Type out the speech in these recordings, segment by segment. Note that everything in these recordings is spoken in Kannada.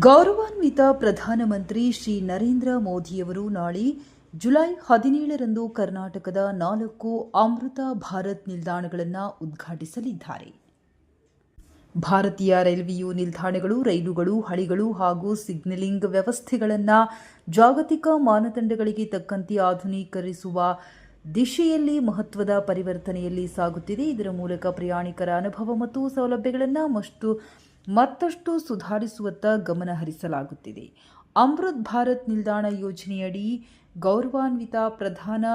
ಗೌರವಾನ್ವಿತ ಪ್ರಧಾನಮಂತ್ರಿ ಶ್ರೀ ನರೇಂದ್ರ ಮೋದಿಯವರು ನಾಳೆ ಜುಲೈ 17ರಂದು ಕರ್ನಾಟಕದ 4 ಅಮೃತ ಭಾರತ್ ನಿಲ್ದಾಣಗಳನ್ನು ಉದ್ಘಾಟಿಸಲಿದ್ದಾರೆ. ಭಾರತೀಯ ರೈಲ್ವೆಯು ನಿಲ್ದಾಣಗಳು, ರೈಲುಗಳು, ಹಳಿಗಳು ಹಾಗೂ ಸಿಗ್ನಲಿಂಗ್ ವ್ಯವಸ್ಥೆಗಳನ್ನು ಜಾಗತಿಕ ಮಾನದಂಡಗಳಿಗೆ ತಕ್ಕಂತೆ ಆಧುನೀಕರಿಸುವ ದಿಶೆಯಲ್ಲಿ ಮಹತ್ವದ ಪರಿವರ್ತನೆಯಲ್ಲಿ ಸಾಗುತ್ತಿದೆ. ಇದರ ಮೂಲಕ ಪ್ರಯಾಣಿಕರ ಅನುಭವ ಮತ್ತು ಸೌಲಭ್ಯಗಳನ್ನು ಮತ್ತಷ್ಟು ಸುಧಾರಿಸುವತ್ತ ಗಮನ ಹರಿಸಲಾಗುತ್ತಿದೆ. ಅಮೃತ್ ಭಾರತ್ ನಿಲ್ದಾಣ ಯೋಜನೆಯಡಿ ಗೌರವಾನ್ವಿತ ಪ್ರಧಾನ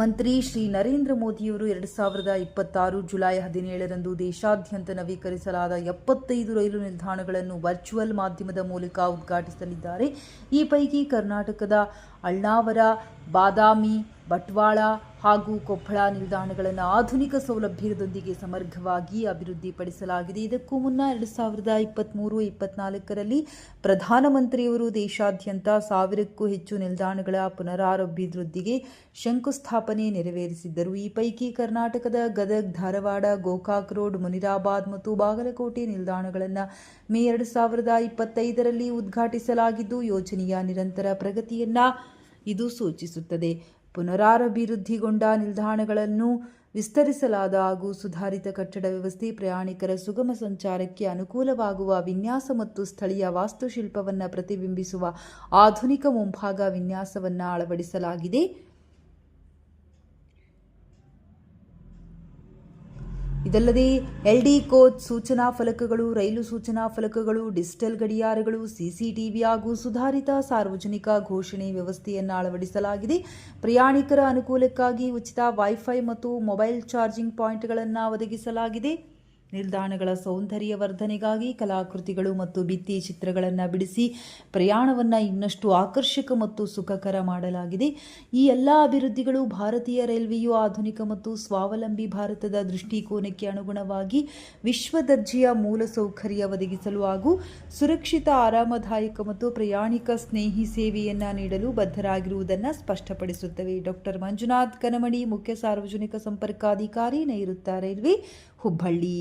ಮಂತ್ರಿ ಶ್ರೀ ನರೇಂದ್ರ ಮೋದಿಯವರು 2026 ಜುಲೈ 17ರಂದು ದೇಶಾದ್ಯಂತ ನವೀಕರಿಸಲಾದ 75 ರೈಲು ನಿಲ್ದಾಣಗಳನ್ನು ವರ್ಚುವಲ್ ಮಾಧ್ಯಮದ ಮೂಲಕ ಉದ್ಘಾಟಿಸಲಿದ್ದಾರೆ. ಈ ಪೈಕಿ ಕರ್ನಾಟಕದ ಅಳ್ನಾವರ, ಬಾದಾಮಿ, ಬಂಟ್ವಾಳ ಹಾಗೂ ಕೊಪ್ಪಳ ನಿಲ್ದಾಣಗಳನ್ನು ಆಧುನಿಕ ಸೌಲಭ್ಯದೊಂದಿಗೆ ಸಮಗ್ರವಾಗಿ ಅಭಿವೃದ್ಧಿಪಡಿಸಲಾಗಿದೆ. ಇದಕ್ಕೂ ಮುನ್ನ 2023-24ರಲ್ಲಿ ಪ್ರಧಾನಮಂತ್ರಿಯವರು ದೇಶಾದ್ಯಂತ 1000ಕ್ಕೂ ಹೆಚ್ಚು ನಿಲ್ದಾಣಗಳ ಪುನರಾಭಿವೃದ್ಧಿಗೆ ಶಂಕುಸ್ಥಾಪನೆ ನೆರವೇರಿಸಿದ್ದರು. ಈ ಪೈಕಿ ಕರ್ನಾಟಕದ ಗದಗ, ಧಾರವಾಡ, ಗೋಕಾಕ್ ರೋಡ್, ಮುನಿರಾಬಾದ್ ಮತ್ತು ಬಾಗಲಕೋಟೆ ನಿಲ್ದಾಣಗಳನ್ನು ಮೇ 2025ರಲ್ಲಿ ಉದ್ಘಾಟಿಸಲಾಗಿದ್ದು, ಯೋಜನೆಯ ನಿರಂತರ ಪ್ರಗತಿಯನ್ನು ಇದು ಸೂಚಿಸುತ್ತದೆ. ಪುನರಾಭಿವೃದ್ಧಿಗೊಂಡ ನಿಲ್ದಾಣಗಳನ್ನು ವಿಸ್ತರಿಸಲಾದ ಹಾಗೂ ಸುಧಾರಿತ ಕಟ್ಟಡ ವ್ಯವಸ್ಥೆ, ಪ್ರಯಾಣಿಕರ ಸುಗಮ ಸಂಚಾರಕ್ಕೆ ಅನುಕೂಲವಾಗುವ ವಿನ್ಯಾಸ ಮತ್ತು ಸ್ಥಳೀಯ ವಾಸ್ತುಶಿಲ್ಪವನ್ನು ಪ್ರತಿಬಿಂಬಿಸುವ ಆಧುನಿಕ ಮುಂಭಾಗ ವಿನ್ಯಾಸವನ್ನು ಅಳವಡಿಸಲಾಗಿದೆ. ಇದಲ್ಲದೆ ಎಲ್ಡಿ ಕೋಚ್ ಸೂಚನಾ ಫಲಕಗಳು, ರೈಲು ಸೂಚನಾ ಫಲಕಗಳು, ಡಿಜಿಟಲ್ ಗಡಿಯಾರಗಳು, ಸಿಸಿಟಿವಿ ಹಾಗೂ ಸುಧಾರಿತ ಸಾರ್ವಜನಿಕ ಘೋಷಣೆ ವ್ಯವಸ್ಥೆಯನ್ನು ಅಳವಡಿಸಲಾಗಿದೆ. ಪ್ರಯಾಣಿಕರ ಅನುಕೂಲಕ್ಕಾಗಿ ಉಚಿತ ವೈಫೈ ಮತ್ತು ಮೊಬೈಲ್ ಚಾರ್ಜಿಂಗ್ ಪಾಯಿಂಟ್ಗಳನ್ನು ಒದಗಿಸಲಾಗಿದೆ. ನಿಲ್ದಾಣಗಳ ಸೌಂದರ್ಯ ವರ್ಧನೆಗಾಗಿ ಕಲಾಕೃತಿಗಳು ಮತ್ತು ಭಿತ್ತಿ ಚಿತ್ರಗಳನ್ನು ಬಿಡಿಸಿ ಪ್ರಯಾಣವನ್ನು ಇನ್ನಷ್ಟು ಆಕರ್ಷಕ ಮತ್ತು ಸುಖಕರ ಮಾಡಲಾಗಿದೆ. ಈ ಎಲ್ಲ ಅಭಿವೃದ್ಧಿಗಳು ಭಾರತೀಯ ರೈಲ್ವೆಯು ಆಧುನಿಕ ಮತ್ತು ಸ್ವಾವಲಂಬಿ ಭಾರತದ ದೃಷ್ಟಿಕೋನಕ್ಕೆ ಅನುಗುಣವಾಗಿ ವಿಶ್ವ ದರ್ಜೆಯ ಮೂಲಸೌಕರ್ಯ ಒದಗಿಸಲು ಹಾಗೂ ಸುರಕ್ಷಿತ, ಆರಾಮದಾಯಕ ಮತ್ತು ಪ್ರಯಾಣಿಕ ಸ್ನೇಹಿ ಸೇವೆಯನ್ನು ನೀಡಲು ಬದ್ಧರಾಗಿರುವುದನ್ನು ಸ್ಪಷ್ಟಪಡಿಸುತ್ತವೆ. ಡಾಕ್ಟರ್ ಮಂಜುನಾಥ್ ಕನಮಡಿ, ಮುಖ್ಯ ಸಾರ್ವಜನಿಕ ಸಂಪರ್ಕಾಧಿಕಾರಿ, ನೈಋತ್ಯ ರೈಲ್ವೆ, ಹುಬ್ಬಳ್ಳಿ.